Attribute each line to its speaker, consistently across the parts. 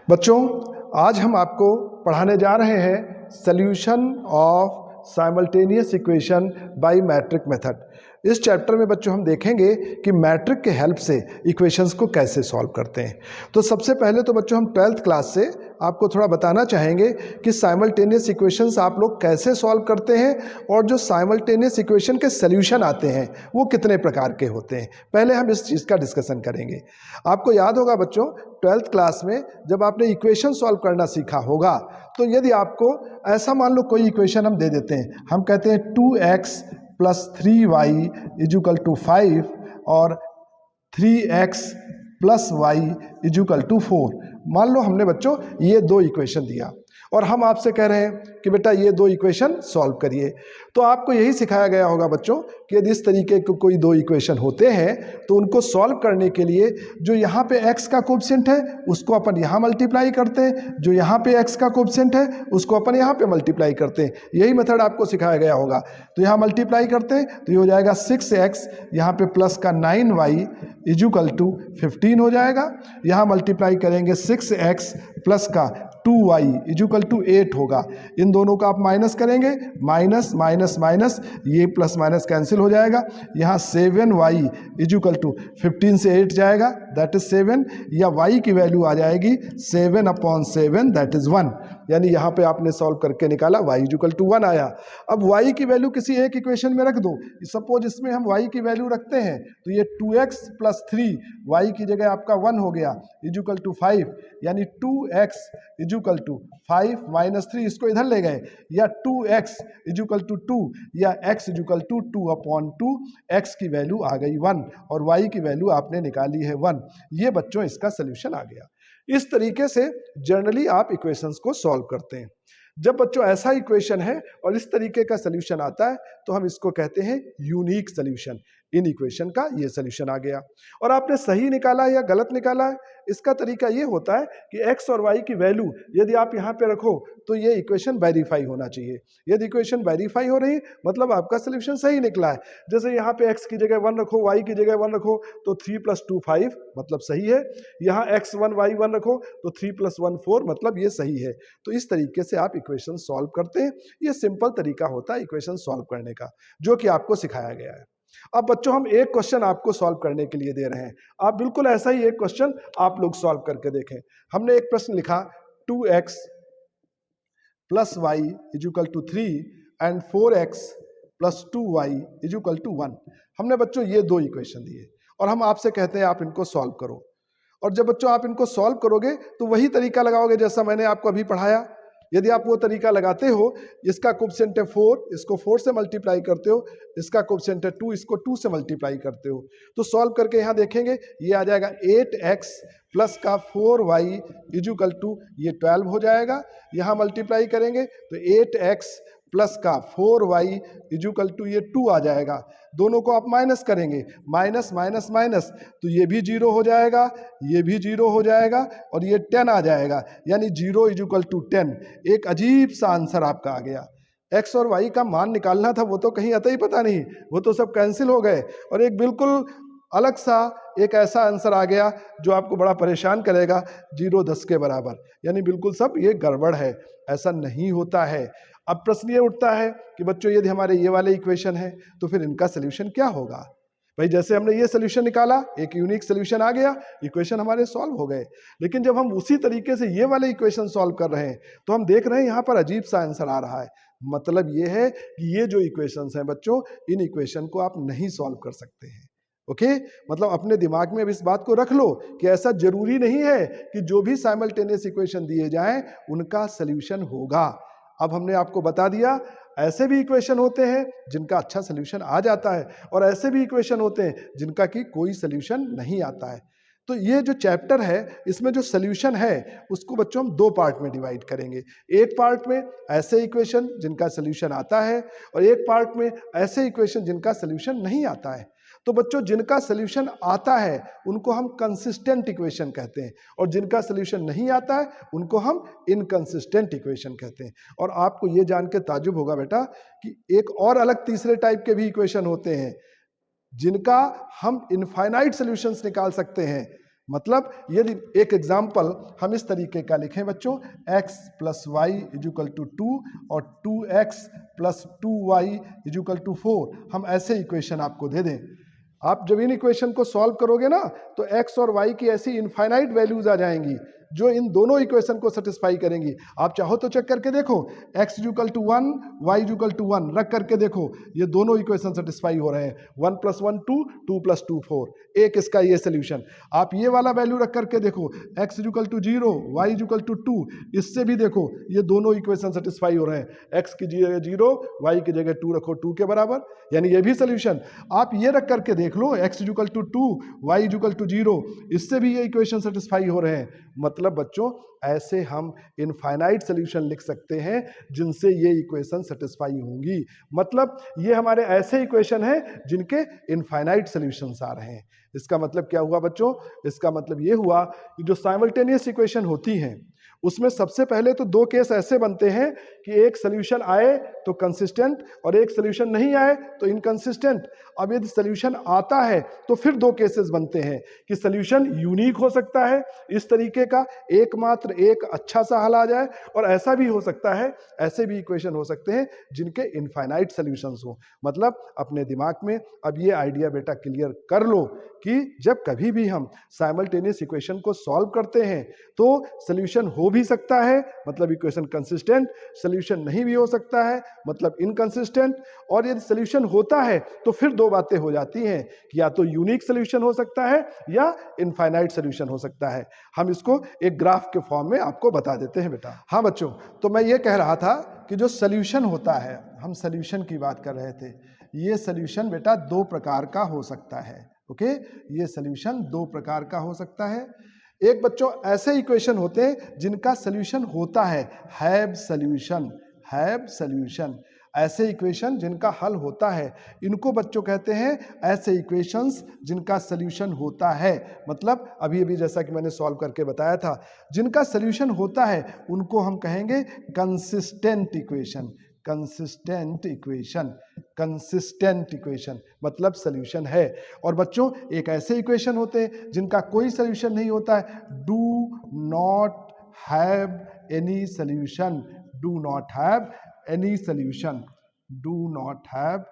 Speaker 1: बच्चों, आज हम आपको पढ़ाने जा रहे हैं solution of simultaneous equation by matrix method. इस चैप्टर में बच्चों हम देखेंगे कि मैट्रिक के हेल्प से इक्वेशंस को कैसे सॉल्व करते हैं। तो सबसे पहले तो बच्चों हम 12th क्लास से आपको थोड़ा बताना चाहेंगे कि साइमल्टेनियस इक्वेशंस आप लोग कैसे सॉल्व करते हैं और जो साइमल्टेनियस इक्वेशन के सॉल्यूशन आते हैं वो कितने प्रकार के होते हैं। पहले हम इस चीज़ का डिस्कशन करेंगे। आपको याद होगा बच्चों, 12th क्लास में जब आपने इक्वेशन सॉल्व करना सीखा होगा तो यदि आपको ऐसा मान लो कोई इक्वेशन हम दे देते हैं, हम कहते हैं 2x + 3y = 5 और 3x + y = 4। मान लो हमने बच्चों ये दो इक्वेशन दिया और हम आपसे कह रहे हैं कि बेटा ये दो इक्वेशन सॉल्व करिए। तो आपको यही सिखाया गया होगा बच्चों कि यदि इस तरीके के कोई दो इक्वेशन होते हैं तो उनको सॉल्व करने के लिए जो यहाँ पे x का कोएफिशिएंट है उसको अपन यहाँ मल्टीप्लाई करते हैं, जो यहाँ पे x का कोएफिशिएंट है उसको अपन यहाँ पे मल्टीप्लाई करते हैं। यही मेथड आपको सिखाया गया होगा। तो यहाँ मल्टीप्लाई करते हैं तो ये हो जाएगा 6x, यहाँ पे प्लस का 9y = 15 हो जाएगा। यहाँ मल्टीप्लाई करेंगे 6x प्लस का 2y = 8 होगा। इन दोनों का आप माइनस करेंगे, माइनस माइनस माइनस, ये प्लस माइनस कैंसिल हो जाएगा। यहाँ 7y = 15 से 8 जाएगा, दैट इज 7, या y की वैल्यू आ जाएगी 7/7, दैट इज 1। यानी यहाँ पे आपने सॉल्व करके निकाला y = 1 आया। अब y की वैल्यू किसी एक इक्वेशन में रख दो। सपोज इसमें हम y की वैल्यू रखते हैं तो ये 2x + 3, y की जगह आपका 1 हो गया, = 5, यानी 2x = 5 - 3, इसको इधर ले गए, या 2x = 2, या x = 2/2, x की वैल्यू आ गई 1 और y की वैल्यू आपने निकाली है 1। ये बच्चों इसका सोल्यूशन आ गया। इस तरीके से जनरली आप इक्वेशंस को सॉल्व करते हैं। जब बच्चों ऐसा इक्वेशन है और इस तरीके का सोल्यूशन आता है तो हम इसको कहते हैं यूनिक सोल्यूशन। इन इक्वेशन का ये सोल्यूशन आ गया और आपने सही निकाला है या गलत निकाला है, इसका तरीका ये होता है कि x और y की वैल्यू यदि आप यहाँ पे रखो तो ये इक्वेशन वेरीफाई होना चाहिए। यदि इक्वेशन वेरीफाई हो रही मतलब आपका सोल्यूशन सही निकला है। जैसे यहाँ पे x की जगह 1 रखो, y की जगह 1 रखो तो 3 + 2 5 मतलब सही है। यहाँ x1 y1 रखो तो 3 + 1 4 मतलब ये सही है। तो इस तरीके से आप इक्वेशन सॉल्व करते हैं। ये सिंपल तरीका होता है इक्वेशन सॉल्व करने का, जो कि आपको सिखाया गया है। अब बच्चों हम एक क्वेश्चन आपको सॉल्व करने के लिए दे रहे हैं। आप बिल्कुल ऐसा ही एक क्वेश्चन आप लोग सॉल्व करके देखें। हमने एक प्रश्न लिखा 2x + y = 3 and 4x + 2y = 1। हमने बच्चों ये दो इक्वेशन दिए और हम आपसे कहते हैं आप इनको सॉल्व करो। और जब बच्चों आप इनको सॉल्व करोगे तो वही तरीका लगाओगे जैसा मैंने आपको अभी पढ़ाया। यदि आप वो तरीका लगाते हो, इसका कोएफिशिएंट है 4, इसको 4 से मल्टीप्लाई करते हो, इसका कोएफिशिएंट है 2, इसको 2 से मल्टीप्लाई करते हो, तो सॉल्व करके यहाँ देखेंगे ये आ जाएगा 8x प्लस का 4y = ये 12 हो जाएगा। यहाँ मल्टीप्लाई करेंगे तो 8x प्लस का 4y = ये 2 आ जाएगा। दोनों को आप माइनस करेंगे, माइनस माइनस माइनस, तो ये भी 0 हो जाएगा, ये भी 0 हो जाएगा और ये 10 आ जाएगा, यानी 0 = 10। एक अजीब सा आंसर आपका आ गया। x और y का मान निकालना था, वो तो कहीं आता ही पता नहीं, वो तो सब कैंसिल हो गए और एक बिल्कुल अलग सा एक ऐसा आंसर आ गया जो आपको बड़ा परेशान करेगा, 0 10 के बराबर, यानी बिल्कुल सब ये गड़बड़ है, ऐसा नहीं होता है। अब प्रश्न ये उठता है कि बच्चों यदि हमारे ये वाले इक्वेशन है तो फिर इनका सोल्यूशन क्या होगा। भाई जैसे हमने ये सोल्यूशन निकाला, एक यूनिक सोल्यूशन आ गया, इक्वेशन हमारे सॉल्व हो गए। लेकिन जब हम उसी तरीके से ये वाले इक्वेशन सॉल्व कर रहे हैं तो हम देख रहे हैं यहाँ पर अजीब सा आंसर आ रहा है। मतलब ये है कि ये जो इक्वेशंस हैं बच्चों, इन इक्वेशन को आप नहीं सॉल्व कर सकते हैं। ओके, मतलब अपने दिमाग में अब इस बात को रख लो कि ऐसा जरूरी नहीं है कि जो भी साइमल्टेनियस इक्वेशन दिए जाएं उनका सोल्यूशन होगा। अब हमने आपको बता दिया ऐसे भी इक्वेशन होते हैं जिनका अच्छा सोल्यूशन आ जाता है और ऐसे भी इक्वेशन होते हैं जिनका कि कोई सोल्यूशन नहीं आता है। तो ये जो चैप्टर है इसमें जो सोल्यूशन है उसको बच्चों हम दो पार्ट में डिवाइड करेंगे। एक पार्ट में ऐसे इक्वेशन जिनका सोल्यूशन आता है और एक पार्ट में ऐसे इक्वेशन जिनका सोल्यूशन नहीं आता है। तो बच्चों जिनका सोल्यूशन आता है उनको हम कंसिस्टेंट इक्वेशन कहते हैं और जिनका सोल्यूशन नहीं आता है उनको हम इनकंसिस्टेंट इक्वेशन कहते हैं। और आपको ये जान के ताज्जुब होगा बेटा कि एक और अलग तीसरे टाइप के भी इक्वेशन होते हैं जिनका हम इनफाइनाइट सॉल्यूशंस निकाल सकते हैं। मतलब यदि एक एग्जाम्पल हम इस तरीके का लिखें बच्चों, x plus Y equal to 2 और 2x plus 2y equal to 4, हम ऐसे इक्वेशन आपको दे दें। आप जब इन इक्वेशन को सॉल्व करोगे ना तो x और y की ऐसी इनफाइनाइट वैल्यूज आ जाएंगी जो इन दोनों इक्वेशन को सेटिस्फाई करेंगी। आप चाहो तो चेक करके देखो, x equal to 1, y equal to 1 रख करके देखो, ये दोनों इक्वेशन सेटिस्फाई हो रहे हैं। 1 प्लस 1 2, 2 प्लस 2 4, एक इसका ये सोल्यूशन। आप ये वाला वैल्यू रख करके देखो, x equal to 0, y equal to 2, इससे भी देखो ये दोनों इक्वेशन सेटिस्फाई हो रहे हैं। x की जगह 0, y की जगह 2 रखो 2 के बराबर, यानी ये भी सोल्यूशन। आप ये रख करके देख लो, x equal to 2, y equal to 0, इससे भी ये इक्वेशन सेटिस्फाई हो रहे हैं। मतलब बच्चों ऐसे हम इनफाइनाइट सोल्यूशन लिख सकते हैं जिनसे ये इक्वेशन सेटिस्फाई होंगी। मतलब ये हमारे ऐसे इक्वेशन हैं जिनके इनफाइनाइट सोल्यूशंस आ रहे हैं। इसका मतलब क्या हुआ बच्चों? इसका मतलब ये हुआ कि जो साइमल्टेनियस इक्वेशन होती हैं उसमें सबसे पहले तो दो केस ऐसे बनते हैं कि एक सोल्यूशन आए तो कंसिस्टेंट और एक सोल्यूशन नहीं आए तो इनकंसिस्टेंट। अब यदि सोल्यूशन आता है तो फिर दो केसेस बनते हैं कि सोल्यूशन यूनिक हो सकता है इस तरीके का, एकमात्र एक अच्छा सा हल आ जाए, और ऐसा भी हो सकता है, ऐसे भी इक्वेशन हो सकते हैं जिनके इनफाइनाइट सोल्यूशंस हो। मतलब अपने दिमाग में अब ये आइडिया बेटा क्लियर कर लो कि जब कभी भी हम साइमल्टेनियस इक्वेशन को सॉल्व करते हैं तो सोल्यूशन हो भी सकता है, मतलब इक्वेशन कंसिस्टेंट, सोल्यूशन नहीं भी हो सकता है, मतलब इनकंसिस्टेंट, और यदि सोल्यूशन होता है तो फिर दो बातें हो जाती हैं कि या तो यूनिक सोल्यूशन हो सकता है या इनफाइनाइट सोल्यूशन हो सकता है। हम इसको एक ग्राफ के फॉर्म में आपको बता देते हैं बेटा। हाँ बच्चों, तो मैं ये कह रहा था कि जो सोल्यूशन होता है, हम सोल्यूशन की बात कर रहे थे, ये सोल्यूशन बेटा दो प्रकार का हो सकता है। ओके, ये सोल्यूशन दो प्रकार का हो सकता है। एक बच्चों ऐसे इक्वेशन होते हैं जिनका सोल्यूशन होता है, हैव सोल्यूशन, हैव सोल्यूशन। ऐसे इक्वेशन जिनका हल होता है, इनको बच्चों कहते हैं ऐसे इक्वेशंस जिनका सोल्यूशन होता है। मतलब अभी अभी जैसा कि मैंने सॉल्व करके बताया था, जिनका सोल्यूशन होता है उनको हम कहेंगे consistent equation, consistent equation, consistent equation मतलब सोल्यूशन है। और बच्चों एक ऐसे इक्वेशन होते हैं जिनका कोई सोल्यूशन नहीं होता है, do not have any solution, do not have any solution, do not have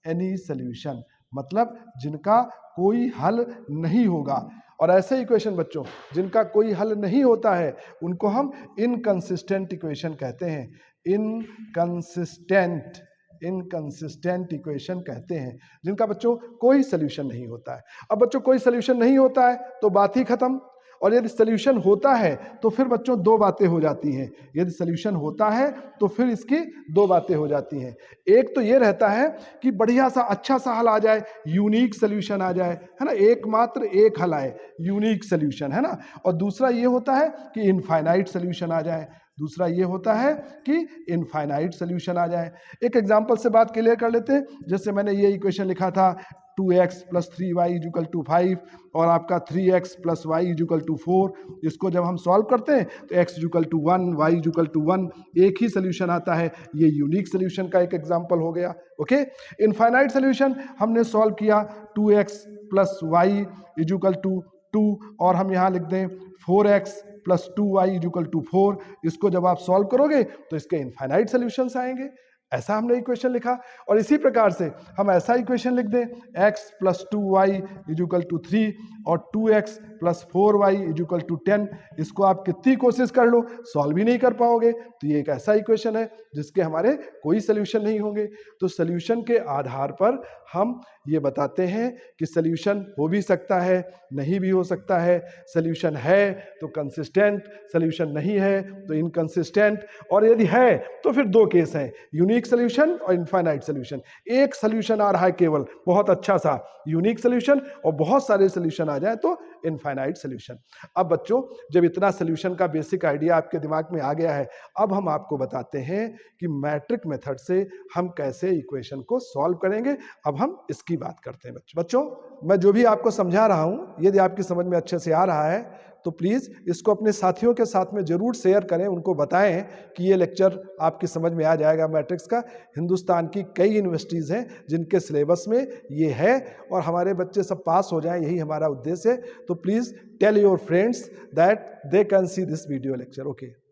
Speaker 1: any solution मतलब जिनका कोई हल नहीं होगा। और ऐसे इक्वेशन बच्चों जिनका कोई हल नहीं होता है उनको हम इनकंसिस्टेंट इक्वेशन कहते हैं, इनकंसिस्टेंट, इनकंसिस्टेंट इक्वेशन कहते हैं, जिनका बच्चों कोई सोल्यूशन नहीं होता है। अब बच्चों कोई सोल्यूशन नहीं होता है तो बात ही खत्म, और यदि सोल्यूशन होता है तो फिर बच्चों दो बातें हो जाती हैं। यदि सोल्यूशन होता है तो फिर इसकी दो बातें हो जाती हैं। एक तो ये रहता है कि बढ़िया सा अच्छा सा हल आ जाए, यूनिक सोल्यूशन आ जाए, है ना, एकमात्र एक हल आए, यूनिक सोल्यूशन, है ना। और दूसरा ये होता है कि इनफाइनाइट सोल्यूशन आ जाए, दूसरा ये होता है कि इनफाइनाइट सोल्यूशन आ जाए। एक एग्जांपल से बात क्लियर कर लेते हैं। जैसे मैंने ये इक्वेशन लिखा था 2x plus 3y equal to 5 और आपका 3x plus Y equal to 4, इसको जब हम सॉल्व करते हैं तो x equal to 1, y equal to 1, एक ही सोल्यूशन आता है। ये यूनिक सोल्यूशन का एक एग्जांपल हो गया। ओके, इनफाइनाइट सोल्यूशन हमने सॉल्व किया 2x plus Y equal to 2 और हम यहाँ लिख दें 4x plus 2y equal to 4, इसको जब आप सॉल्व करोगे तो इसके इनफाइनाइट सोल्यूशंस आएंगे। ऐसा हमने इक्वेशन लिखा। और इसी प्रकार से हम ऐसा इक्वेशन लिख दें x plus 2y equal to 3 और 2x plus 4y equal to 10, इसको आप कितनी कोशिश कर लो सॉल्व ही नहीं कर पाओगे। तो ये एक ऐसा इक्वेशन है जिसके हमारे कोई सोल्यूशन नहीं होंगे। तो सोल्यूशन के आधार पर हम ये बताते हैं कि सोल्यूशन हो भी सकता है, नहीं भी हो सकता है। सोल्यूशन है तो कंसिस्टेंट, सोल्यूशन नहीं है तो इनकंसिस्टेंट, और यदि है तो फिर दो केस हैं, यूनिक सोल्यूशन और इनफाइनाइट सोल्यूशन। एक सोल्यूशन आ रहा है केवल बहुत अच्छा सा यूनिक सोल्यूशन, और बहुत सारे सोल्यूशन आ जाए तो इनफाइनाइट सोल्यूशन। अब बच्चों जब इतना सोल्यूशन का बेसिक आइडिया आपके दिमाग में आ गया है, अब हम आपको बताते हैं कि मैट्रिक मेथड से हम कैसे इक्वेशन को सॉल्व करेंगे। अब हम इसकी बात करते हैं बच्चों। मैं जो भी आपको समझा रहा हूं, यदि आपकी समझ में अच्छे से आ रहा है तो प्लीज़ इसको अपने साथियों के साथ में ज़रूर शेयर करें, उनको बताएं कि ये लेक्चर आपकी समझ में आ जाएगा मैट्रिक्स का। हिंदुस्तान की कई यूनिवर्सिटीज़ हैं जिनके सिलेबस में ये है और हमारे बच्चे सब पास हो जाएं, यही हमारा उद्देश्य है। तो please tell your friends that they can see this video lecture. Okay.